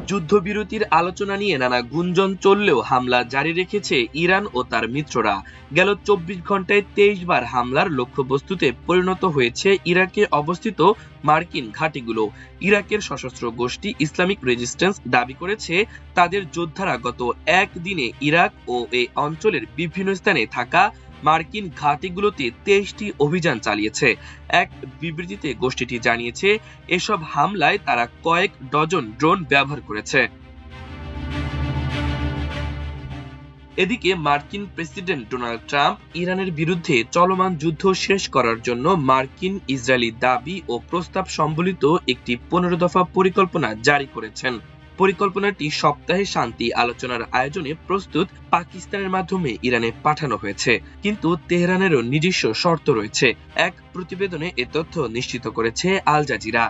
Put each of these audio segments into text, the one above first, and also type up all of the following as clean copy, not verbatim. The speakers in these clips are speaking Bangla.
যুদ্ধবিরতির আলোচনা নিয়ে নানা গুঞ্জন চললেও হামলা জারি রেখেছে ইরান ও তার মিত্ররা। গেল ২৪ ঘন্টায় ২৩ বার হামলার লক্ষ্যবস্তুতে পরিণত হয়েছে ইরাকে অবস্থিত মার্কিন ঘাঁটিগুলো। ইরাকের সশস্ত্র গোষ্ঠী ইসলামিক রেজিস্ট্যান্স দাবি করেছে তাদের যোদ্ধারা গত একদিনে ইরাক ও এই অঞ্চলের বিভিন্ন স্থানে থাকা মার্কিন ঘাঁটিগুলোতে ২৩টি অভিযান চালিয়েছে। এক বিবৃতিতে গোষ্ঠীটি জানিয়েছে এসব হামলায় তারা কয়েক ডজন ড্রোন ব্যবহার করেছে। এদিকে মার্কিন প্রেসিডেন্ট ডোনাল্ড ট্রাম্প ইরানের বিরুদ্ধে চলমান যুদ্ধ শেষ করার জন্য মার্কিন ইসরায়েলি দাবি ও প্রস্তাব সম্বলিত একটি ১৫ দফা পরিকল্পনা জারি করেছেন। পরিকল্পনাটি সপ্তাহে শান্তি আলোচনার আয়োজনে প্রস্তুত পাকিস্তানের মাধ্যমে ইরানে পাঠানো হয়েছে, কিন্তু তেহরানেরও নিজস্ব শর্ত রয়েছে। এক প্রতিবেদনে এ তথ্য নিশ্চিত করেছে আল জাজিরা।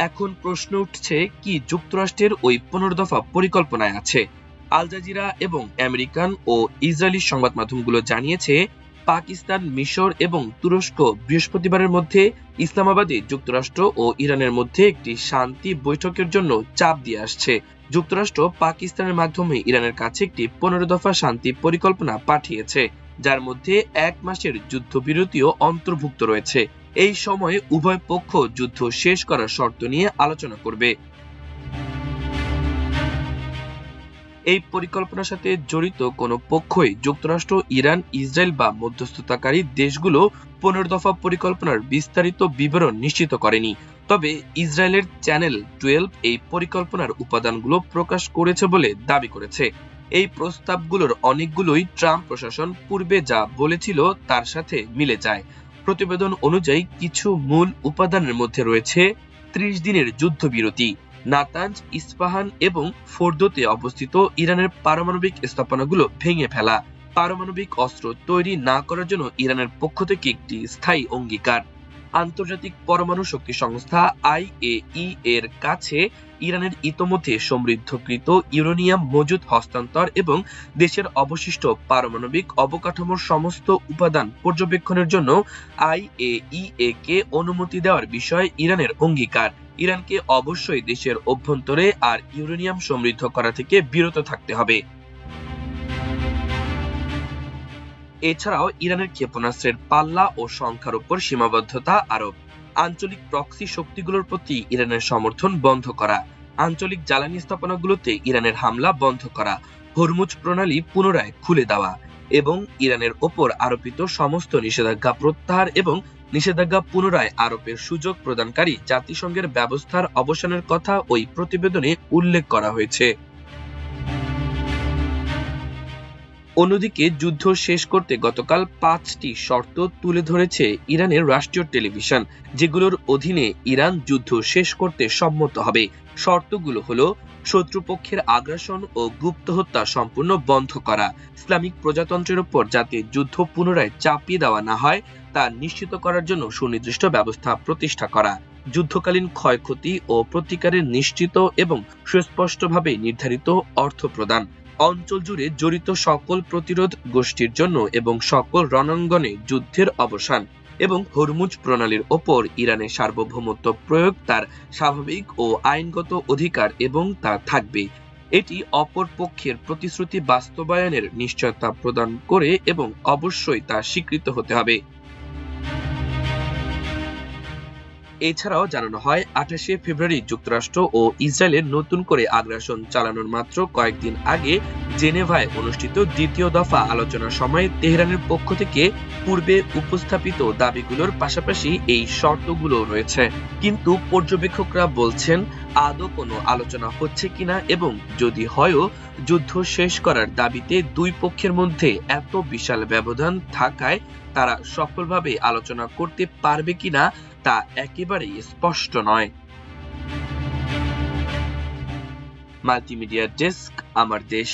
এখন প্রশ্ন উঠছে, কি যুক্তরাষ্ট্রের ওই ১৫ দফা পরিকল্পনায় আছে? আল জাজিরা এবং আমেরিকান ও ইসরায়েলি সংবাদ মাধ্যমগুলো জানিয়েছে পাকিস্তান, মিশর এবং তুরস্ক বৃহস্পতিবারের মধ্যে ইসলামাবাদে যুক্তরাষ্ট্র ও ইরানের মধ্যে একটি শান্তি বৈঠকের জন্য চাপ দিয়ে আসছে। যুক্তরাষ্ট্র পাকিস্তানের মাধ্যমে ইরানের কাছে একটি ১৫ দফা শান্তি পরিকল্পনা পাঠিয়েছে, যার মধ্যে ১ মাসের যুদ্ধবিরতিও অন্তর্ভুক্ত রয়েছে। এই সময়ে উভয় পক্ষ যুদ্ধ শেষ করার শর্ত নিয়ে আলোচনা করবে। এই পরিকল্পনার সাথে জড়িত কোনো পক্ষই যুক্তরাষ্ট্র, ইরান, ইসরায়েল বা মধ্যস্থতাকারী দেশগুলো ১৫ দফা পরিকল্পনার বিস্তারিত বিবরণ নিশ্চিত করেনি। তবে ইসরায়েলের চ্যানেল 12 এই পরিকল্পনার উপাদানগুলো প্রকাশ করেছে বলে দাবি করেছে। এই প্রস্তাবগুলোর অনেকগুলোই ট্রাম্প প্রশাসন পূর্বে যা বলেছিল তার সাথে মিলে যায়। প্রতিবেদন অনুযায়ী কিছু মূল উপাদানের মধ্যে রয়েছে ৩০ দিনের যুদ্ধবিরতি, নাতাঞ্জ, ইস্পাহান এবং ফোর্দোতে অবস্থিত ইরানের পারমাণবিক স্থাপনাগুলো ভেঙে ফেলা, পারমাণবিক অস্ত্র তৈরি না করার জন্য ইরানের পক্ষ থেকে একটি স্থায়ী অঙ্গীকার, আন্তর্জাতিক পরমাণু শক্তি সংস্থা IAEA এর কাছে ইরানের ইতোমধ্যে সমৃদ্ধকৃত ইউরেনিয়াম মজুদ হস্তান্তর এবং দেশের অবশিষ্ট পারমাণবিক অবকাঠামোর সমস্ত উপাদান পর্যবেক্ষণের জন্য IAEA কে অনুমতি দেওয়ার বিষয়ে ইরানের অঙ্গীকার। ইরানকে অবশ্যই দেশের অভ্যন্তরে আর ইউরেনিয়াম সমৃদ্ধ করা থেকে বিরত থাকতে হবে। এছাড়াও ইরানের ক্ষেপণাস্ত্রের পাল্লা ও সংখ্যার উপর সীমাবদ্ধতা আরোপ, আঞ্চলিক প্রক্সি শক্তিগুলোর প্রতি ইরানের সমর্থন বন্ধ করা, আঞ্চলিক জ্বালানি স্থাপনাগুলোতে ইরানের হামলা বন্ধ করা, হরমুজ প্রণালী পুনরায় খুলে দেওয়া এবং ইরানের ওপর আরোপিত সমস্ত নিষেধাজ্ঞা প্রত্যাহার এবং নিষেধাজ্ঞা পুনরায় আরোপের সুযোগ প্রদানকারী জাতিসংঘের ব্যবস্থার অবসানের কথা ওই প্রতিবেদনে উল্লেখ করা হয়েছে। অন্যদিকে যুদ্ধ শেষ করতে গতকাল ৫টি শর্ত তুলে ধরেছে ইরানের রাষ্ট্রীয় টেলিভিশন, যেগুলোর অধীনে ইরান যুদ্ধ শেষ করতে সম্মত হবে। শর্তগুলো হলো শত্রুপক্ষের আগ্রাসন ও গুপ্ত হত্যা সম্পূর্ণ বন্ধ করা, ইসলামিক প্রজাতন্ত্রের উপর যাতে যুদ্ধ পুনরায় চাপিয়ে দেওয়া না হয় তা নিশ্চিত করার জন্য সুনির্দিষ্ট ব্যবস্থা প্রতিষ্ঠা করা, যুদ্ধকালীন ক্ষয়ক্ষতি ও প্রতিকারের নিশ্চিত এবং সুস্পষ্টভাবে নির্ধারিত অর্থ প্রদান, অঞ্চল জুড়ে জড়িত সকল প্রতিরোধ গোষ্ঠীর জন্য এবং সকল রণাঙ্গনে যুদ্ধের অবসান এবং হরমুজ প্রণালীর ওপর ইরানের সার্বভৌমত্ব প্রয়োগ তার স্বাভাবিক ও আইনগত অধিকার এবং তা থাকবে। এটি অপর পক্ষের প্রতিশ্রুতি বাস্তবায়নের নিশ্চয়তা প্রদান করে এবং অবশ্যই তা স্বীকৃত হতে হবে। এছাড়াও জানানো হয় ২৮শে ফেব্রুয়ারি যুক্তরাষ্ট্র ও ইসরায়েলের নতুন করে আগ্রাসন চালানোর মাত্র কয়েকদিন আগে জেনেভায় অনুষ্ঠিত দ্বিতীয় দফা আলোচনার সময় তেহরানের পক্ষ থেকে পূর্বে উপস্থাপিত দাবিগুলোর পাশাপাশি এই শর্তগুলো রয়েছে। কিন্তু পর্যবেক্ষকরা বলছেন আদৌ কোনো আলোচনা হচ্ছে কিনা এবং যদি হয়ও যুদ্ধ শেষ করার দাবিতে দুই পক্ষের মধ্যে এত বিশাল ব্যবধান থাকায় তারা সফলভাবে আলোচনা করতে পারবে কিনা তা একেবারেই স্পষ্ট নয়। মাল্টিমিডিয়া ডেস্ক, আমার দেশ।